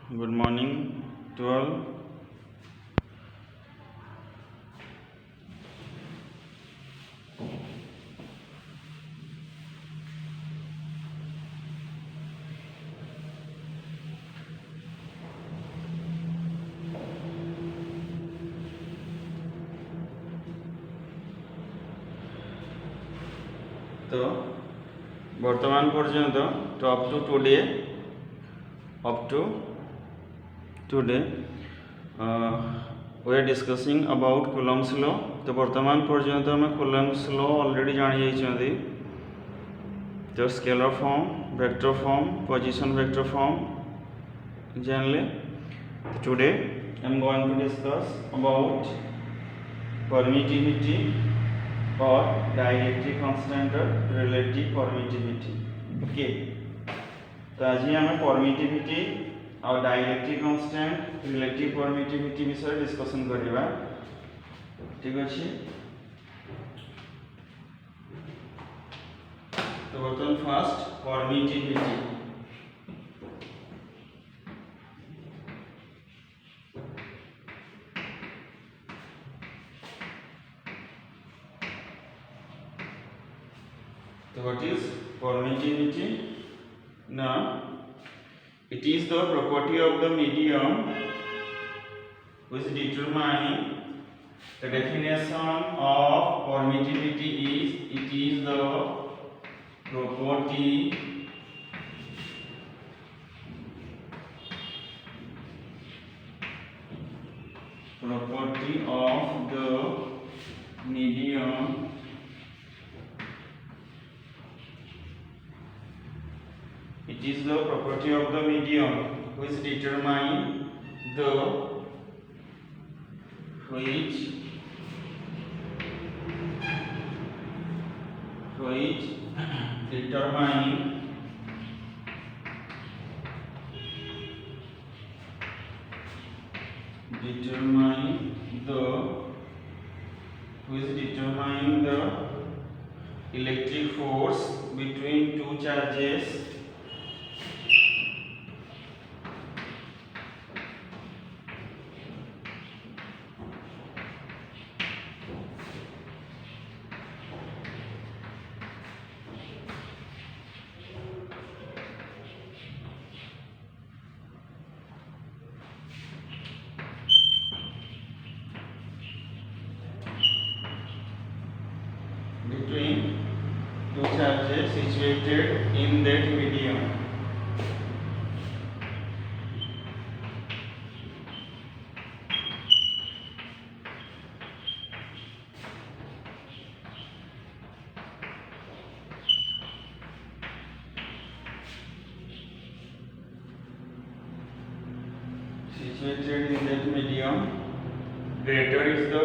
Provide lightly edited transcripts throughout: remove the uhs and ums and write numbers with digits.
Good morning to all. तो वर्तमान पर्यंत तो up to today we are discussing about Coulomb's law. तो वर्तमान पर्यंत आम Coulomb's law ऑलरेडी जानी जाइछंती. तो scalar form, vector form, position vector form जानले. Today I am going to discuss about permittivity or dielectric constant or relative permittivity. Okay. तो आज आम permittivity और डाइलेक्ट्रिक कांस्टेंट रिलेटिव परमिटिविटी विषय डिस्कशन करबा. ठीक अछि. तो बर्तमान fast permittivity. So what is permittivity? Now it is the property of the medium which determine the definition of permittivity is it is the property of the medium It is the property of the medium which determine the electric force between two charges situated in that medium. Greater is the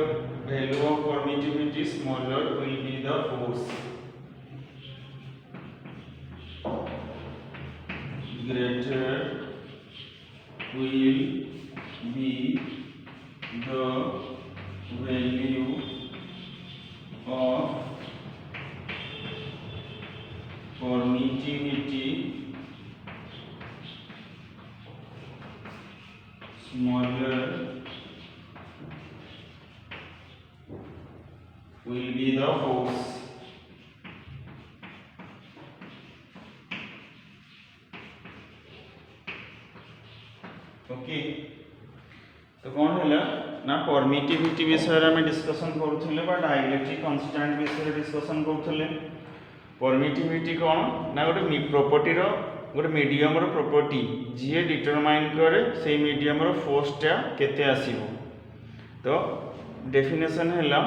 value of permittivity, smaller will be the force. Greater will be the value of permittivity, smaller will be the force. Okay. तो कौन है ना permittivity विषय में discussion करूले dielectric constant विषय discussion करूले. Permittivity कौन ना गोटे प्रॉपर्टी रो गोटे मीडियम रो प्रॉपर्टी जी डिटरमाइन करे से मीडियम रो फोर्सटा केते आसीबो. तो डेफिनेशन हैला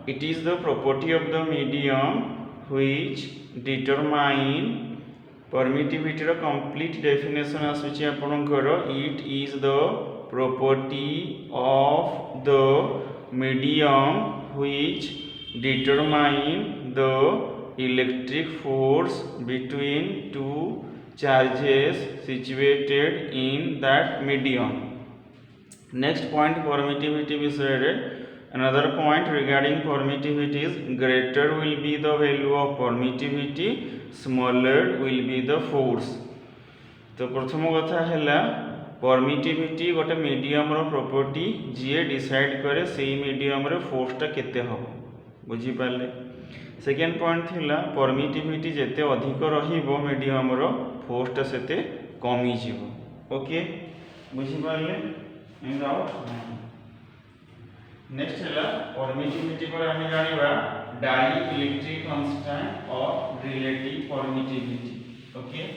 it is the property of the medium which determine permittivity रो कंप्लीट डेफिनेशन आसुची आपनकर it is the property of the medium which determine the electric force between two charges situated in that medium. Next point permittivity विषय रे. Another point regarding permittivity is greater will be the value of permittivity, smaller will be the force. तो प्रथम कथा हैला permittivity गोटे medium रो property जी decide करे से medium रे फोर्सटा केते हम बुझी पाले। सेकेंड पॉइंट थिला परमिटिविटी जेते अधिक रहिबो मीडियम रो फोर्सटा सेते कमी जीवो। ओके बुझी पाले इन डाउट। नेक्स्ट है परमिटिविटी पर हम जानिबा डाइइलेक्ट्रिक कांस्टेंट और रिलेटिव परमिटिविटी। ओके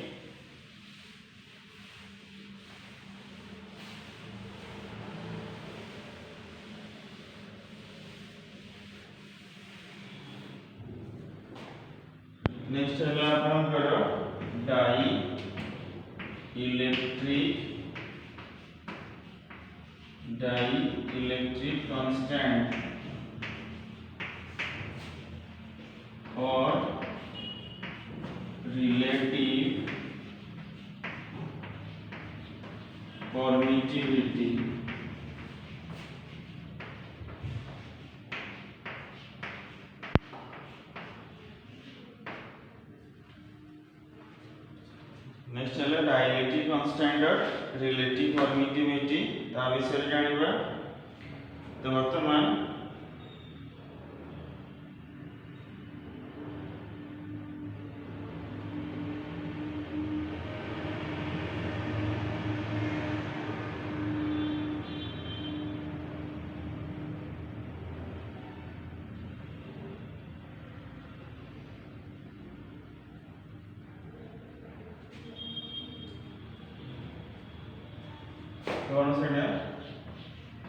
नेक्स्ट है आपनकर डाइइलेक्ट्रिक कांस्टेंट और रिलेटिव परमिटिविटी। नेक्स्ट है डाइइलेक्ट्रिक कांस्टेंट और रिलेटिव परमिटिविटी ता विषय जानिबा। तो वर्तमान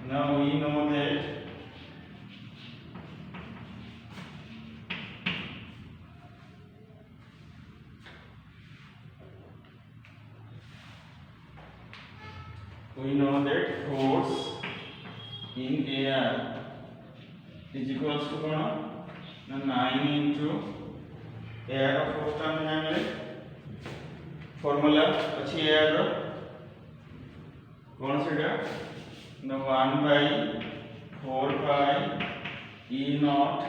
now we know that force in air is equals to 9 into air force का हमने फॉर्मूला अच्छी air कौन सा the 1 by 4 pi E naught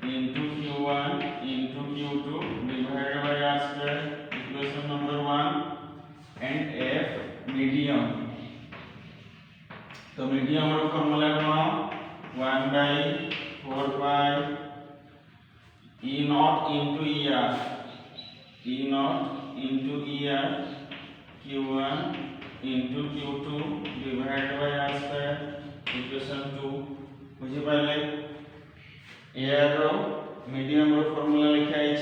into Q1 into Q2 divided by R square equation number 1 and F medium। तो medium रो formula कौन 1 by 4 pi E naught into ER Q1 into Q2 divided by R square equation 2 बुझी पाले। Air रो medium रो formula लिखा है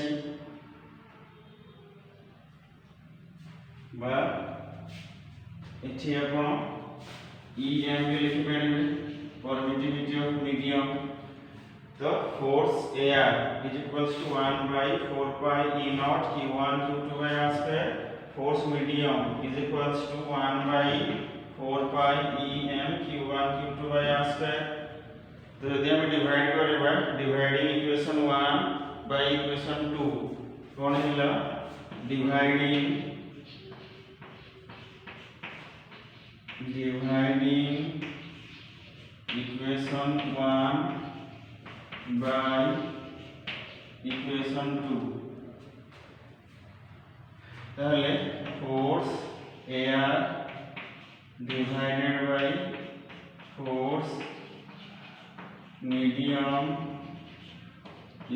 बा एठी आपण EM भी लिखि पारिबे परमिटिविटी ऑफ मीडियम। तो force air is equals to 1 by 4 pi E naught Q1 Q2 by R square। Force medium is equals to 1 by 4 pi EM Q1 Q2 by R square। तो यदि हम divide करबा dividing equation 1 by equation 2 कोन हिला dividing equation 1 by equation 2 ताहले force air divided by force medium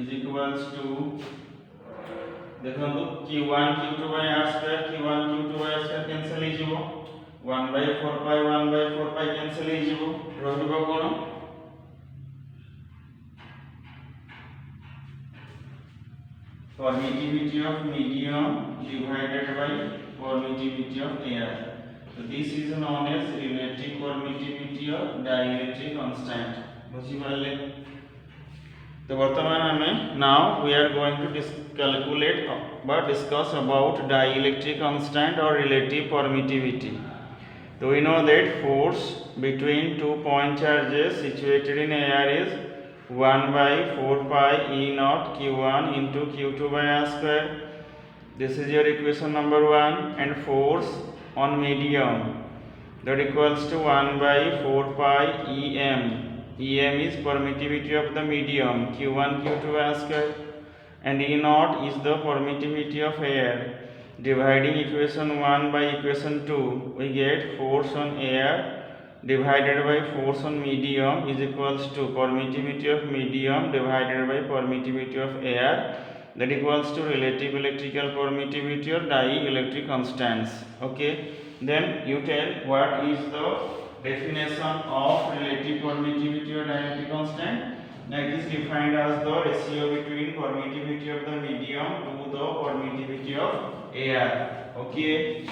is equals to देखो Q1 Q2 by R square Q1 Q2 by R square cancel हो जिवो 1 by 4 pi 1 by 4 pi cancel हो जिवो रहइबो कोन permittivity of medium divided by permittivity of air। So this is known as relative permittivity of dielectric constant। बुझी पाले। तो वर्तमान हमें now we are going to calculate but discuss about dielectric constant or relative permittivity। So we know that force between two point charges situated in air is 1 by 4 pi E naught Q1 into Q2 by R square। This is your equation number 1 and force on medium that equals to 1 by 4 pi EM। EM is permittivity of the medium Q1 Q2 by R square and E naught is the permittivity of air dividing equation 1 by equation 2, we get force on air divided by force on medium is equals to permittivity of medium divided by permittivity of air, that equals to relative electrical permittivity or dielectric constants. Okay, then you tell what is the definition of relative permittivity or dielectric constant. That is defined as the ratio between permittivity of the medium to the permittivity of air. Okay,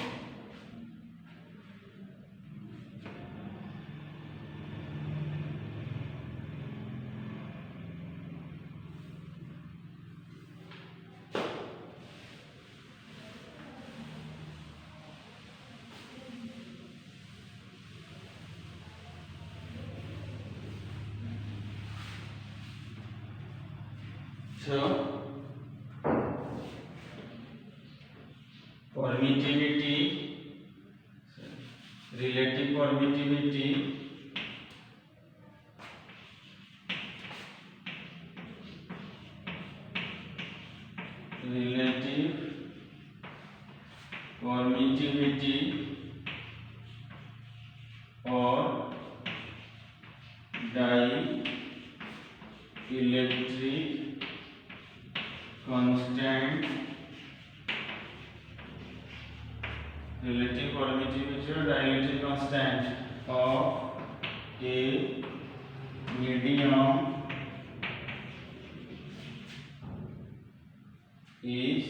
so permittivity, relative permittivity, or dielectric constant, relative permittivity or dielectric constant of a medium is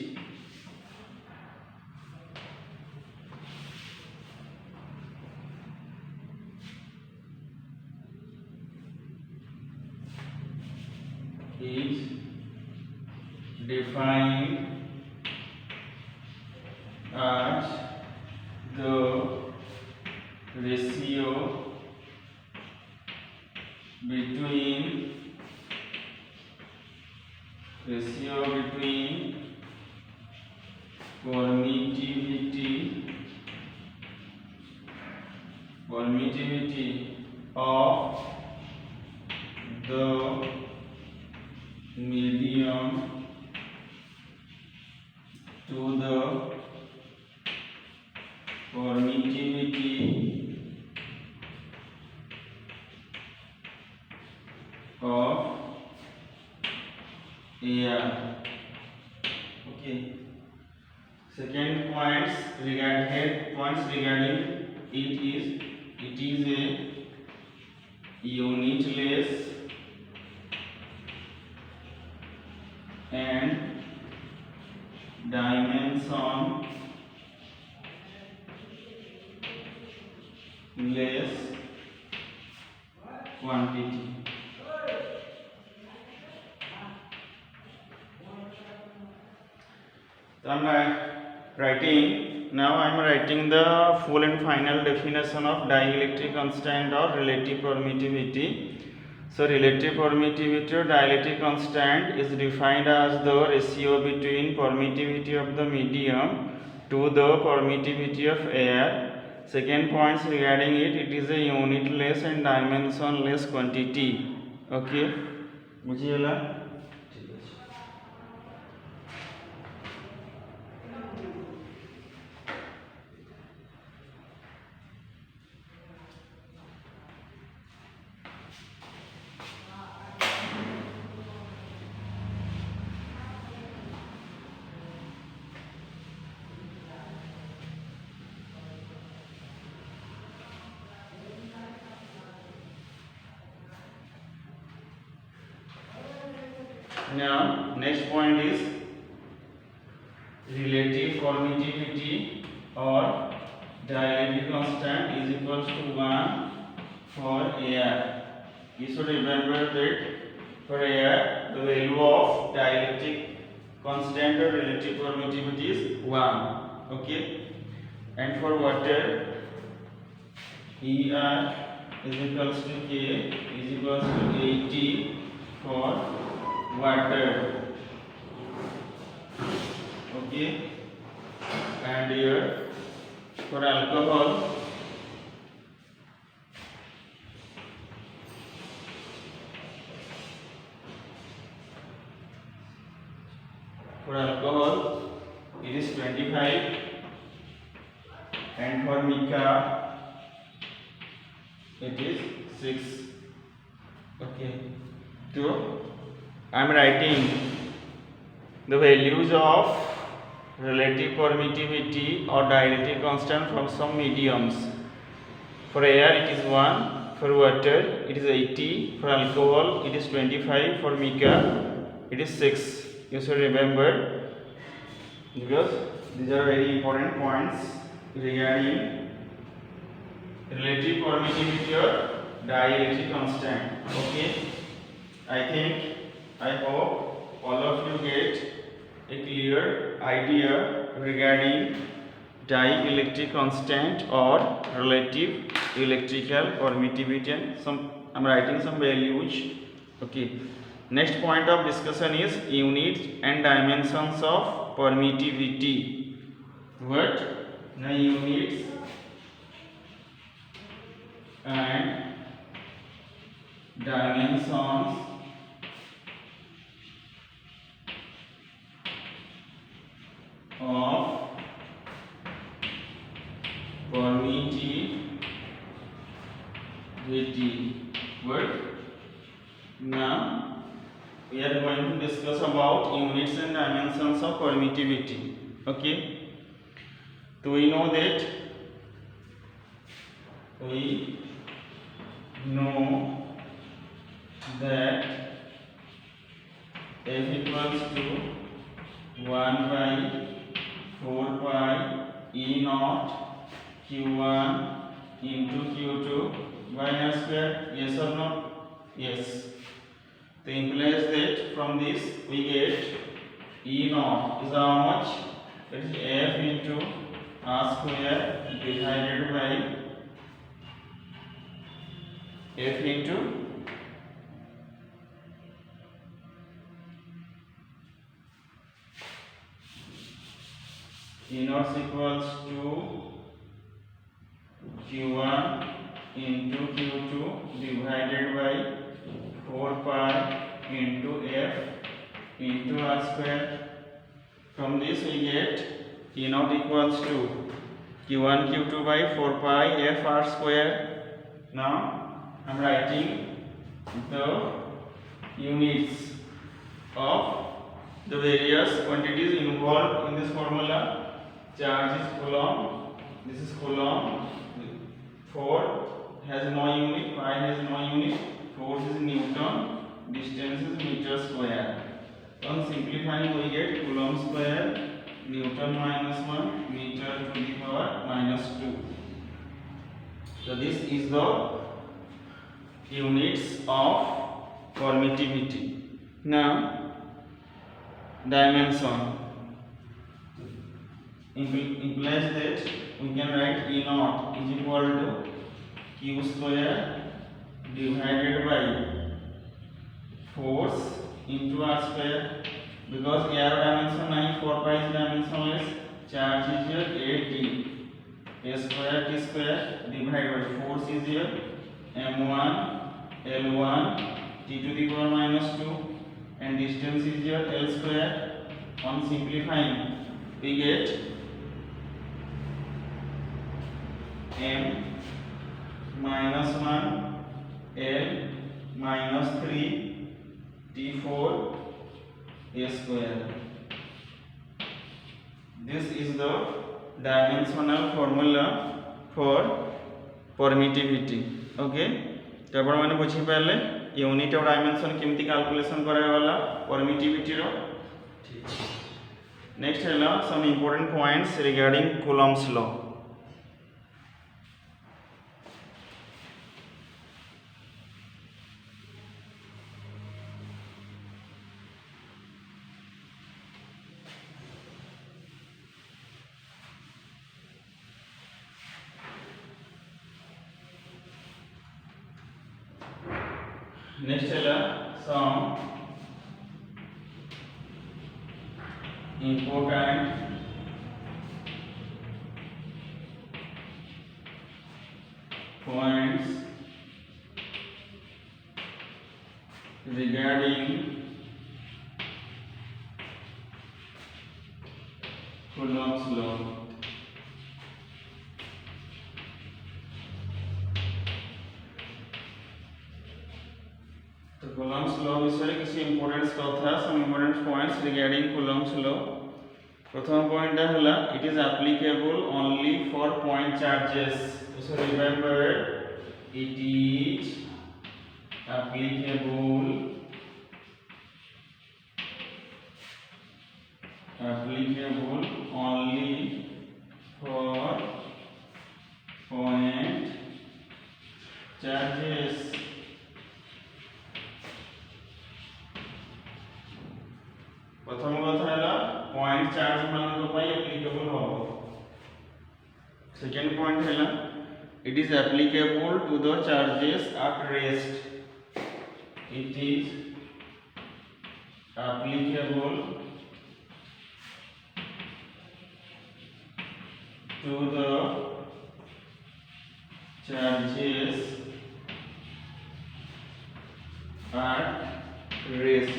defined as the ratio between permittivity of the medium to the permittivity of air. Okay, second points regarding it is a unitless and dimensionless quantity. So I am writing the full and final definition of dielectric constant or relative permittivity. So relative permittivity or dielectric constant is defined as the ratio between permittivity of the medium to the permittivity of air. Second points regarding it is a unitless and dimensionless quantity. Okay, बुझिएगा. Now next point is relative permittivity or dielectric constant is equals to 1 for air. You should remember that for air the value of dielectric constant or relative permittivity is 1. Okay, and for water ER is equals to K is equals to 80 for water. Okay, and here for alcohol it is 25 25 and for mica it is 6. Okay, so I am writing the values of relative permittivity or dielectric constant from some mediums. For air it is 1, for water it is 80, for alcohol it is 25, for mica it is 6. You should remember, because these are very important points regarding relative permittivity or dielectric constant. Okay, I hope all of you get a clear idea regarding dielectric constant or relative electrical permittivity, and I'm writing some values. Okay, next point of discussion is units and dimensions of permittivity. What? The units and dimensions of permittivity. Good. Now we are going to discuss about units and dimensions of permittivity. Okay, so we know that f equals to 1 by 4 pi E naught Q1 into Q2 by r square. Yes or no? Yes. So implies that from this we get E naught is how much? It is f into r square divided by f into E naught equals to Q1 into Q2 divided by 4 pi into f into r square. From this we get E naught equals to Q1 Q2 by 4 pi f r square. Now I am writing the units of the various quantities involved in this formula. Charge is coulomb, this is coulomb, 4 has no unit, pi has no unit, force is Newton, distance is meter square. On simplifying we get coulomb square Newton minus 1 meter to the power minus 2. So this is the units of permittivity. Now dimension implies that we can write E naught is equal to Q square divided by force into r square, because air dimension 9, 4 pi is dimensionless, charge is here at a square t square divided by force is here m1 l1 t to the power minus 2 and distance is here l square. On simplifying we get m minus 1 l minus 3 t4 a square. This is the dimensional formula for permittivity. Okay, तो आपण माने बुझी पाले unit और dimension केमती calculation करावाला permittivity रो. Next है some important points regarding Coulomb's law. Next है some important points regarding Coulomb's law. तो Coulomb's law विषय किसी इंपोर्टेंट कथा some important points regarding Coulomb's law. प्रथम पॉइंट है it is applicable only for point charges. So remember it is applicable only for point charges. प्रथम कथा है point charge मान एप्लीकेबल हो. सेकेंड पॉइंट है it is applicable to the charges at rest. इट is एप्लीकेबल to the charges at rest.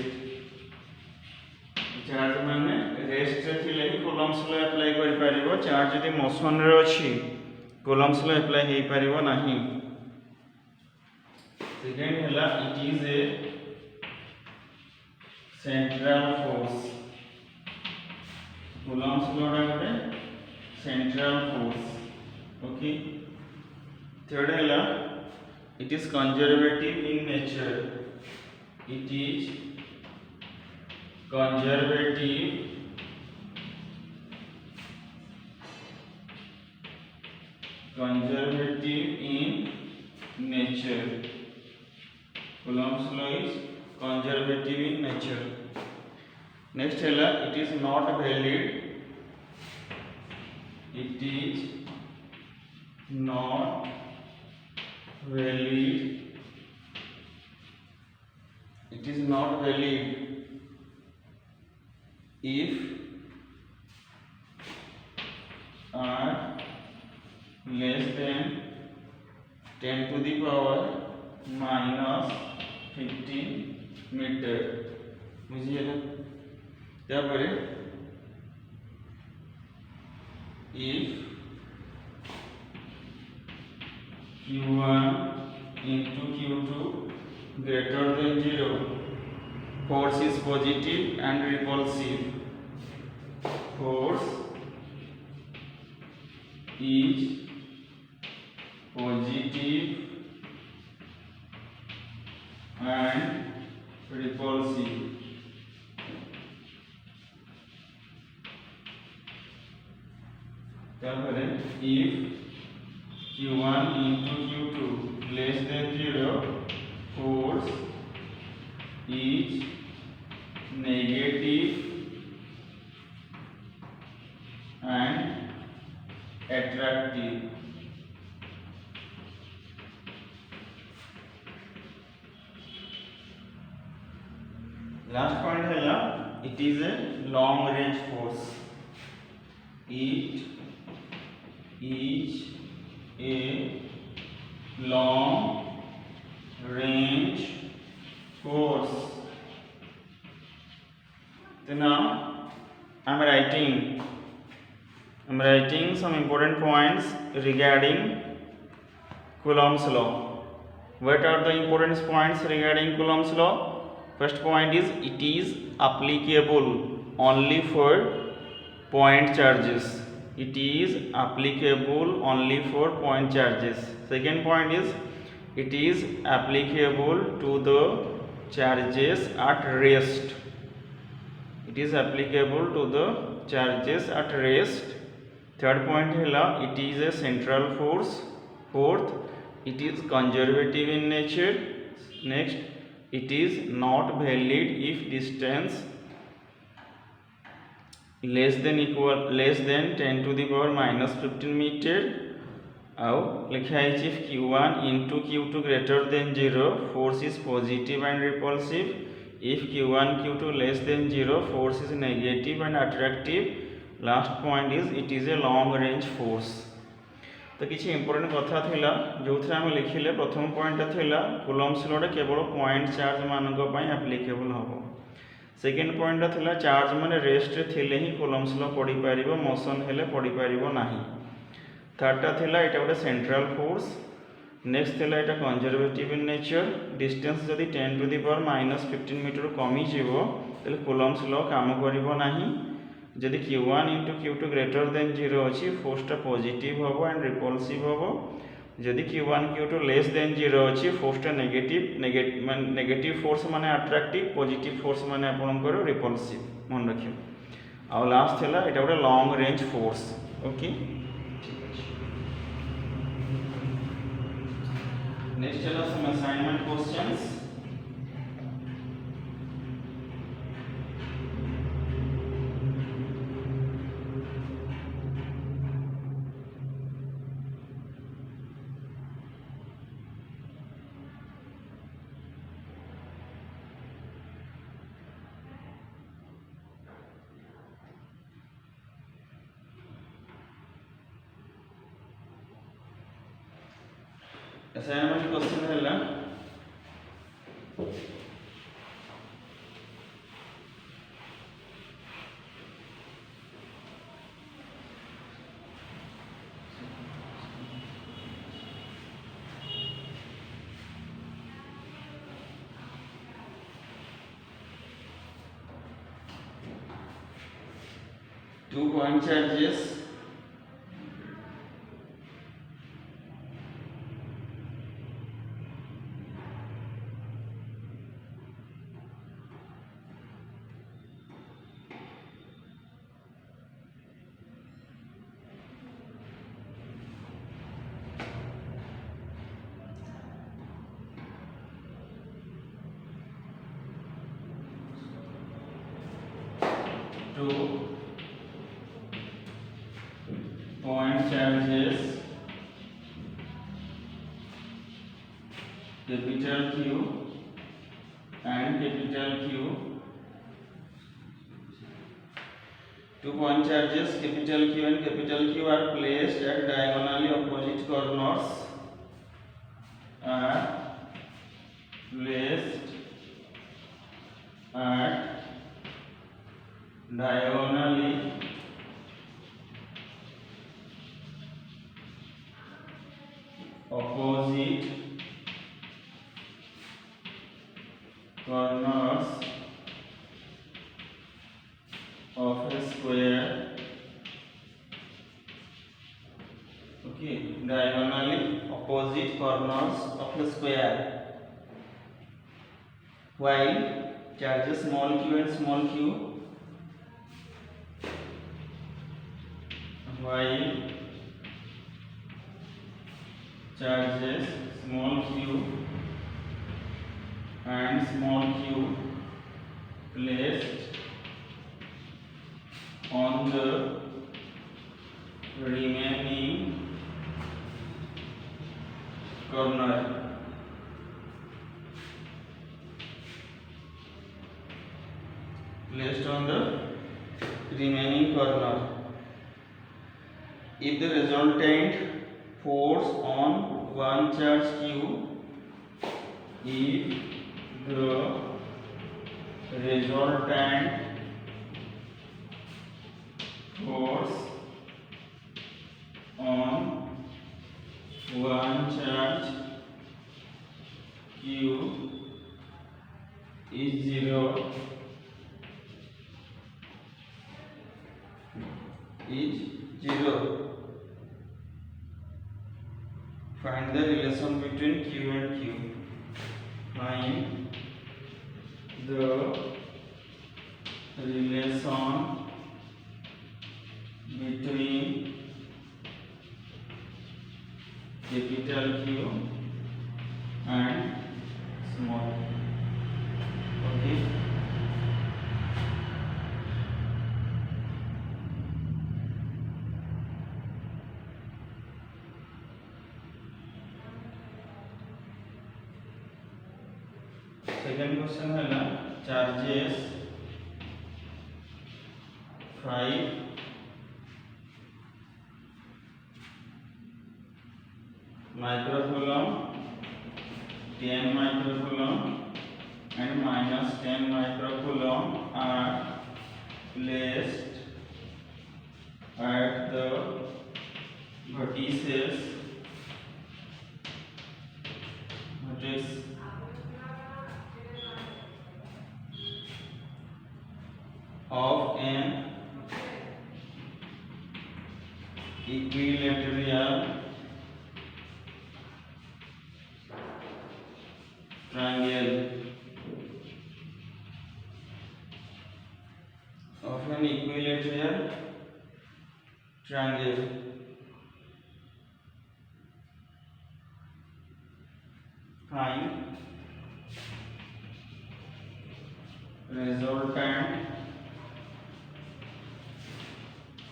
Charge माने rest रे थिले Coulomb's law अप्लाई करि परिबो. चार्ज जदि मोशन रे अछि Coulomb's law अप्लाई हेइ परिबो नाही. सेकेंड हला it is a central force. Coulomb's law रे central force. Okay. Third है it is conservative in nature. It is conservative in nature. Coulomb's law is conservative in nature. Next है it is not valid. It is not valid. It is not valid if r less than 10 to the power minus 15 meter. बुझिए ना. त्यापरे if q1 into q2 greater than 0, force is positive and repulsive. Force is positive and repulsive. If q1 into q2 less than 0, force is negative and attractive. Last point है it is a long range force. It is a long range force. So now I am writing some important points regarding Coulomb's law. What are the important points regarding Coulomb's law? First point is it is applicable only for point charges. It is applicable only for point charges. Second point is it is applicable to the charges at rest. It is applicable to the charges at rest. Third point है it is a central force. Fourth, it is conservative in nature. Next, it is not valid if distance less than 10 to the power minus 15 meter. Now लिखा है if q1 into q2 greater than 0, force is positive and repulsive. If q1 q2 less than 0, force is negative and attractive. Last point is it is a long range force. तो किसी important कथा थिला जो थे आम लिखिले. प्रथम point थिला Coulomb's law केवल पॉइंट चार्ज मानक एप्लीकेबल हम. सेकेंड पॉइंट थिला चार्ज माने रेस्ट रे थिले ही कूलम्स लॉ पड़ी पारिबो, मोशन हेले पड़ी पारिबो नाही। थर्डटा थिला एटा गोटे सेंट्रल फोर्स। नेक्स्ट थिला एटा कंजर्वेटिव इन नेचर। डिस्टेंस जदि 10 टू द पावर -15 मीटर कमी जीवो तले कूलम्स लॉ काम करिवो नाही। जदि q1 * q2 ग्रेटर देन 0 अछि फोर्सटा पॉजिटिव हबो एंड रिपल्सिव हबो। जदि q1 q2 लेस देन 0 अछि फोर्सटा नेगेटिव फोर्स माने अट्रैक्टिव, पॉजिटिव फोर्स माने आपनकर रिपल्सिव मन रखियो। आ लास्ट थिला एटा गोटे long range force. Okay, next चला सम असाइनमेंट क्वेश्चंस। असाइनमेंट क्वेश्चन है 2 point charges point charges capital Q and capital Q. 2 point charges capital Q and capital Q are placed at diagonally opposite corners. Are placed at diagonally opposite corners of a square. Okay, diagonally opposite corners of a square. While charges small q and small q, while charges small q and small q placed on the remaining corner if the resultant force on one charge q, if the resultant force on one charge q is 0, find the relation between q and q. Find the relation between capital Q and small q. Okay. Second question है ना, charges 5 microcoulomb, 10 microcoulomb and -10 microcoulomb are placed at the vertices of an equilateral triangle find resultant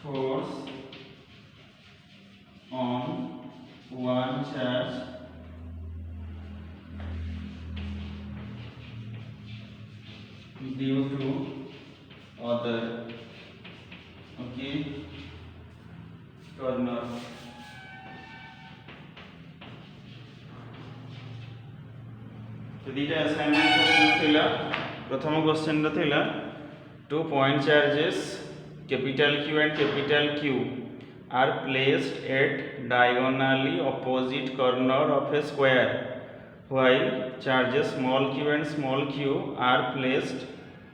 force on one charge due to other. Okay, corner. तो दीटा assignment question थिला प्रथम question थिला 2 point charges capital Q and capital Q are placed at diagonally opposite corner of a square, while charges small q and small q are placed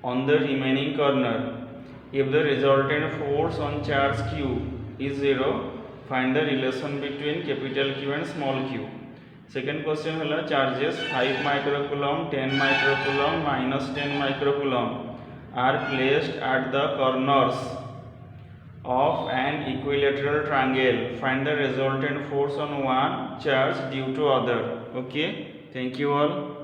on the remaining corner. If the resultant force on charge q is 0, find the relation between capital Q and small q. Second question है charges 5 microcoulomb, 10 microcoulomb, minus 10 microcoulomb are placed at the corners of an equilateral triangle. Find the resultant force on one charge due to other. Okay, thank you all.